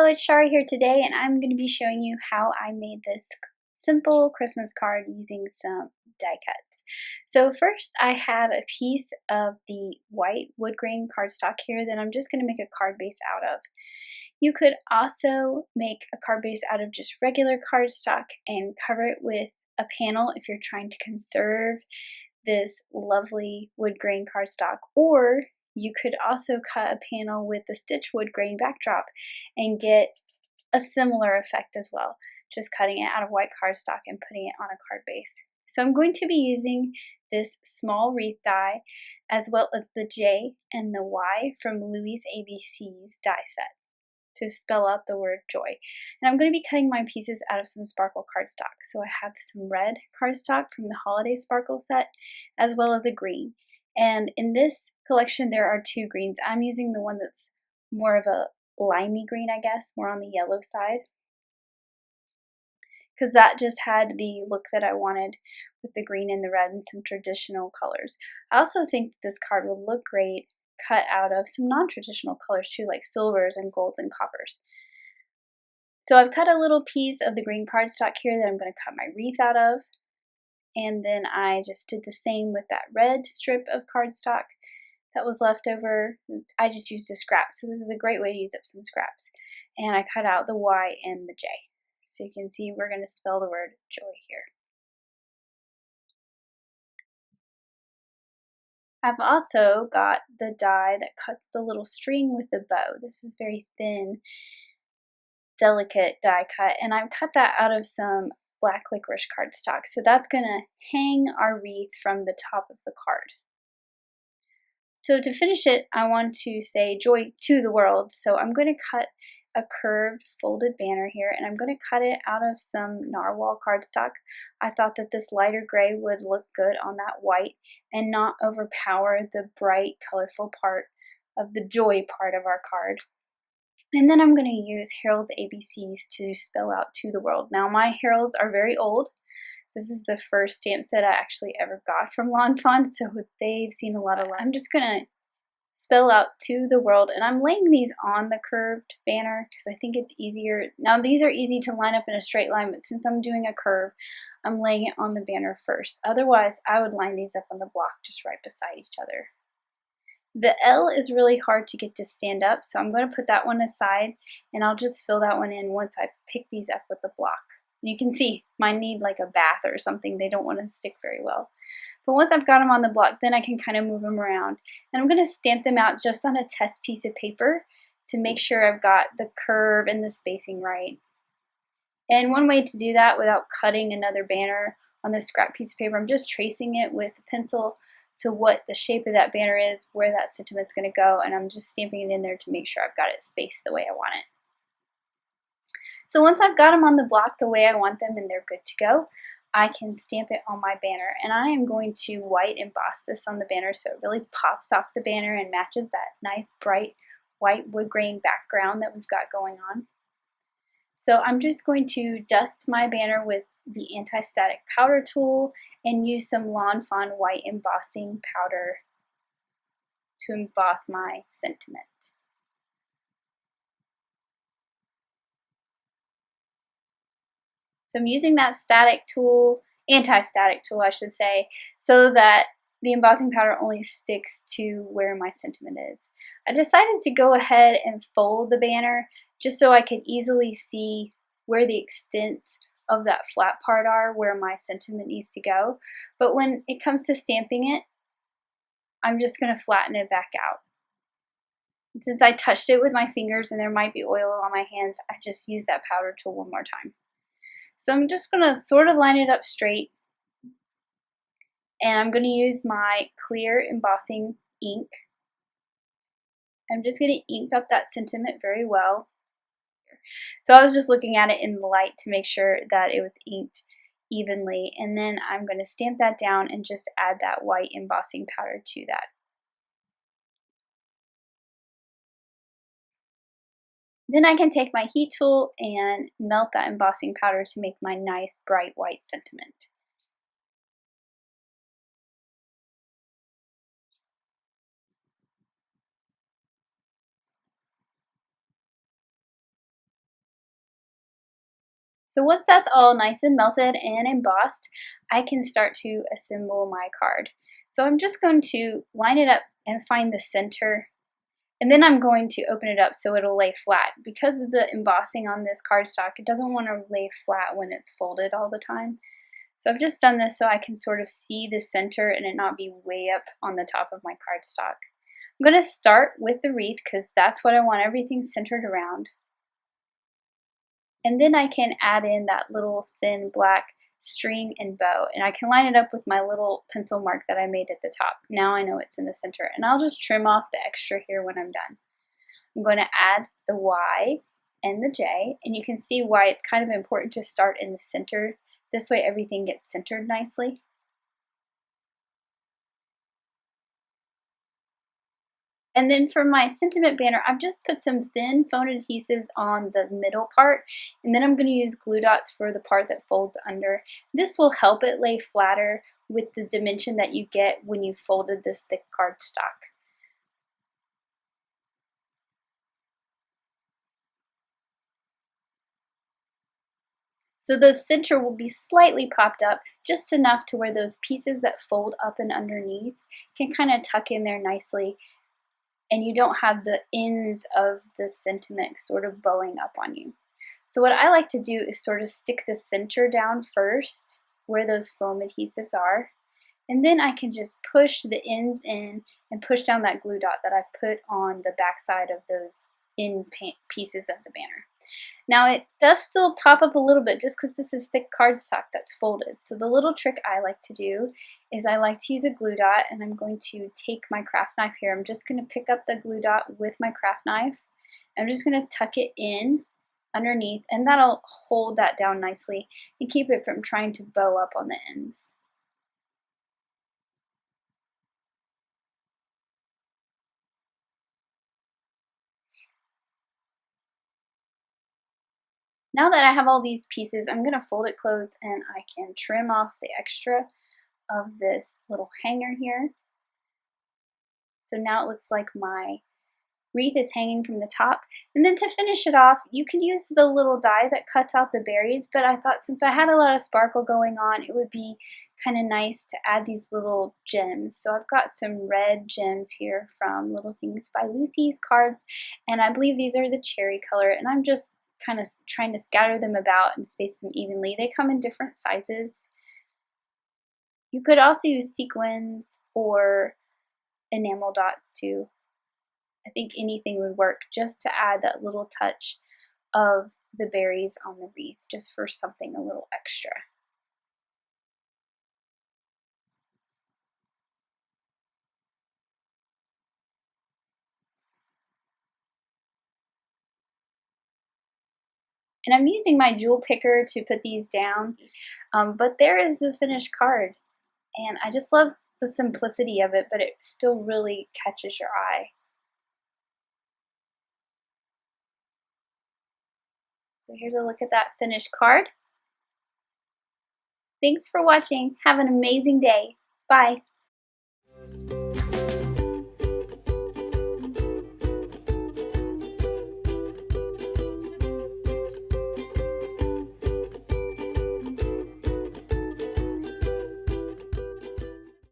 it's Shari here today, and I'm going to be showing you how I made this simple Christmas card using some die cuts. So first I have a piece of the white wood grain cardstock here that I'm just going to make a card base out of. You could also make a card base out of just regular cardstock and cover it with a panel if you're trying to conserve this lovely wood grain cardstock, or you could also cut a panel with the stitch wood grain backdrop and get a similar effect as well, just cutting it out of white cardstock and putting it on a card base. So I'm going to be using this small wreath die as well as the J and the Y from Louie's ABC's die set to spell out the word joy. And I'm going to be cutting my pieces out of some sparkle cardstock. So I have some red cardstock from the holiday sparkle set as well as a green. And in this collection there are two greens. I'm using the one that's more of a limey green, I guess, more on the yellow side, because that just had the look that I wanted with the green and the red and some traditional colors. I also think this card would look great cut out of some non-traditional colors too, like silvers and golds and coppers. So I've cut a little piece of the green cardstock here that I'm going to cut my wreath out of, and then I just did the same with that red strip of cardstock that was left over. I just used a scrap, so this is a great way to use up some scraps. And I cut out the Y and the J. So you can see we're going to spell the word joy here. I've also got the die that cuts the little string with the bow. This is very thin, delicate die cut, and I've cut that out of some black licorice cardstock. So that's going to hang our wreath from the top of the card. So to finish it, I want to say joy to the world. So I'm going to cut a curved folded banner here, and I'm going to cut it out of some narwhal cardstock. I thought that this lighter gray would look good on that white and not overpower the bright, colorful part of the joy part of our card. And then I'm going to use Heralds ABCs to spell out to the world. Now my Heralds are very old. This is the first stamp set I actually ever got from lawnfawn, so they've seen a lot of life. I'm just going to spell out to the world, and I'm laying these on the curved banner because I think it's easier. Now these are easy to line up in a straight line, but since I'm doing a curve, I'm laying it on the banner first. Otherwise, I would line these up on the block just right beside each other. The L is really hard to get to stand up, so I'm going to put that one aside, and I'll just fill that one in once I pick these up with the block. You can see mine need like a bath or something. They don't want to stick very well. But once I've got them on the block, then I can kind of move them around. And I'm going to stamp them out just on a test piece of paper to make sure I've got the curve and the spacing right. And one way to do that without cutting another banner on this scrap piece of paper, I'm just tracing it with a pencil to what the shape of that banner is, where that sentiment's going to go, and I'm just stamping it in there to make sure I've got it spaced the way I want it. So once I've got them on the block the way I want them and they're good to go, I can stamp it on my banner. And I am going to white emboss this on the banner so it really pops off the banner and matches that nice bright white wood grain background that we've got going on. So I'm just going to dust my banner with the anti-static powder tool and use some lawnfawn white embossing powder to emboss my sentiment. So I'm using that static tool, anti-static tool I should say, so that the embossing powder only sticks to where my sentiment is. I decided to go ahead and fold the banner just so I could easily see where the extents of that flat part are, where my sentiment needs to go. But when it comes to stamping it, I'm just going to flatten it back out. And since I touched it with my fingers and there might be oil on my hands, I just use that powder tool one more time. So I'm just going to sort of line it up straight, and I'm going to use my clear embossing ink. I'm just going to ink up that sentiment very well. So I was just looking at it in the light to make sure that it was inked evenly, and then I'm going to stamp that down and just add that white embossing powder to that. Then I can take my heat tool and melt that embossing powder to make my nice bright white sentiment. So once that's all nice and melted and embossed, I can start to assemble my card. So I'm just going to line it up and find the center, and then I'm going to open it up so it'll lay flat. Because of the embossing on this cardstock, it doesn't want to lay flat when it's folded all the time. So I've just done this so I can sort of see the center and it not be way up on the top of my cardstock. I'm going to start with the wreath because that's what I want everything centered around. And then I can add in that little thin black string and bow, and I can line it up with my little pencil mark that I made at the top. Now I know it's in the center, and I'll just trim off the extra here when I'm done. I'm going to add the Y and the J, and you can see why it's kind of important to start in the center. This way everything gets centered nicely. And then for my sentiment banner, I've just put some thin foam adhesives on the middle part, and then I'm going to use glue dots for the part that folds under. This will help it lay flatter with the dimension that you get when you folded this thick cardstock. So the center will be slightly popped up, just enough to where those pieces that fold up and underneath can kind of tuck in there nicely, and you don't have the ends of the sentiment sort of bowing up on you. So what I like to do is sort of stick the center down first where those foam adhesives are, and then I can just push the ends in and push down that glue dot that I've put on the back side of those end pieces of the banner. Now it does still pop up a little bit just because this is thick cardstock that's folded. So the little trick I like to do is I like to use a glue dot, and I'm going to take my craft knife here. I'm just going to pick up the glue dot with my craft knife. I'm just going to tuck it in underneath, and that'll hold that down nicely and keep it from trying to bow up on the ends. Now that I have all these pieces, I'm going to fold it closed, and I can trim off the extra of this little hanger here. So now it looks like my wreath is hanging from the top. And then to finish it off, you can use the little die that cuts out the berries, but I thought since I had a lot of sparkle going on, it would be kind of nice to add these little gems. So I've got some red gems here from Little Things by Lucy's cards, and I believe these are the cherry color, and I'm just kind of trying to scatter them about and space them evenly. They come in different sizes. You could also use sequins or enamel dots too. I think anything would work just to add that little touch of the berries on the wreath, just for something a little extra. And I'm using my jewel picker to put these down, but there is the finished card. And I just love the simplicity of it, but it still really catches your eye. So here's a look at that finished card. Thanks for watching. Have an amazing day. Bye.